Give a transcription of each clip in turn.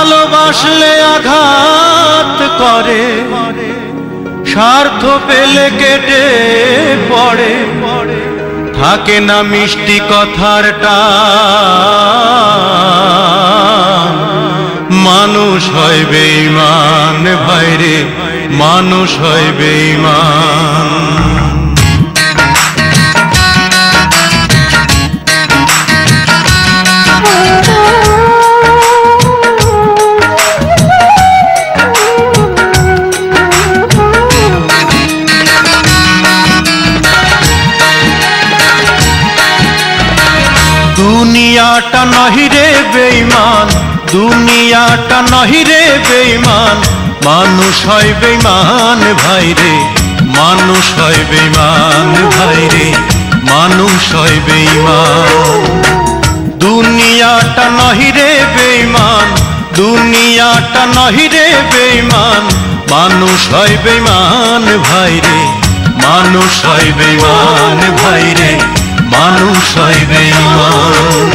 ভালোবাসলে আঘাত করে, স্বার্থ পেলে কেটে পড়ে, থাকে না মিষ্টি কথার টান। মানুষ হয় বেঈমান ভাইরে, মানুষ হয় বেঈমান। দুনিয়াটা নহিরে বেঈমান, দুনিয়াটা নহিরে বেঈমান, মানুষ হয় বেঈমান ভাইরে, মানুষ হয় বেঈমান ভাইরে, মানুষ হয় বেঈমান। দুনিয়াটা নহিরে বেঈমান, দুনিয়াটা নহিরে বেঈমান, মানুষ হয় বেঈমান ভাইরে, মানুষ হয় বেঈমান ভাইরে, মানুষ হয় বেঈমান।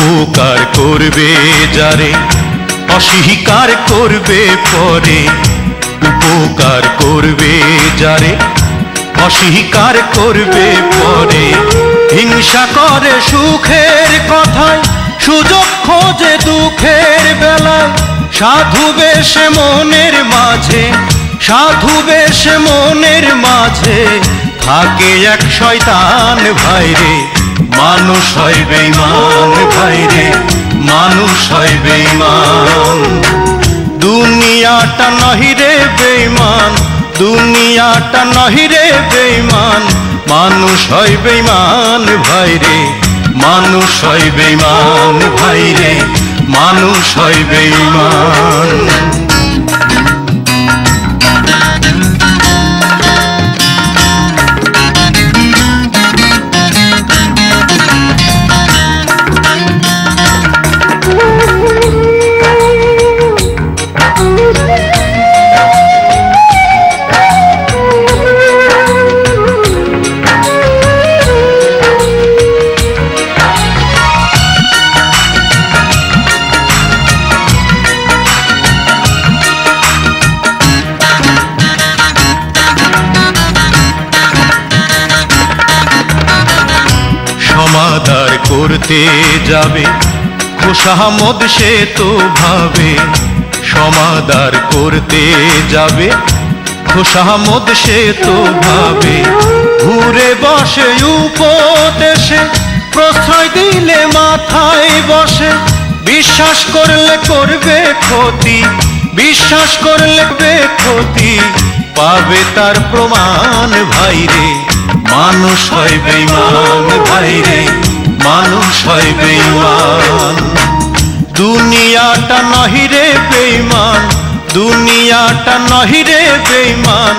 উপকার করবে যারে, অস্বীকার করবে পরে, উপকার করবে যারে, অস্বীকার করবে পরে, হিংসা করে সুখের কথায়, সুযোগ খোঁজে দুঃখের বেলায়, সাধু বেশে মনের মাঝে, সাধু বেশে মনের মাঝে, থাকে এক শয়তান ভাইরে, মানুষ হয় বেঈমান ভাইরে, মানুষ হয় বেঈমান। দুনিয়াটা নহিরে বেঈমান, দুনিয়াটা নহিরে বেঈমান, মানুষ হয় বেঈমান ভাইরে, মানুষ হয় বেঈমান ভাইরে, মানুষ হয় বেঈমান। সমাদার করতে যাবে খোশামদ সে তো ভাবে, সমাদার করতে যাবে খোশামদ সে তো ভাবে, ঘুরে বসে উপদেশে, প্রশ্রয় দিলে মাথায় বসে, বিশ্বাস করলে করবে ক্ষতি, বিশ্বাস করলে ক্ষতি, পাবে তার প্রমাণ ভাইরে, মানুষ হয় বেঈমান ভাইরে, মানুষ হয় বেঈমান। দুনিয়াটা নহিরে বেঈমান, দুনিয়াটা নহিরে বেঈমান,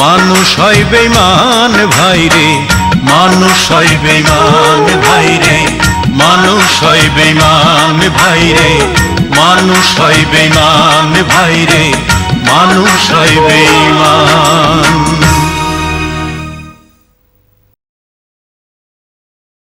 মানুষ হয় বেঈমান ভাইরে, মানুষ হয় বেঈমান ভাইরে, মানুষ হয় বেঈমান ভাইরে, মানুষ হয় বেঈমান ভাইরে, মানুষ হয় বেঈমান।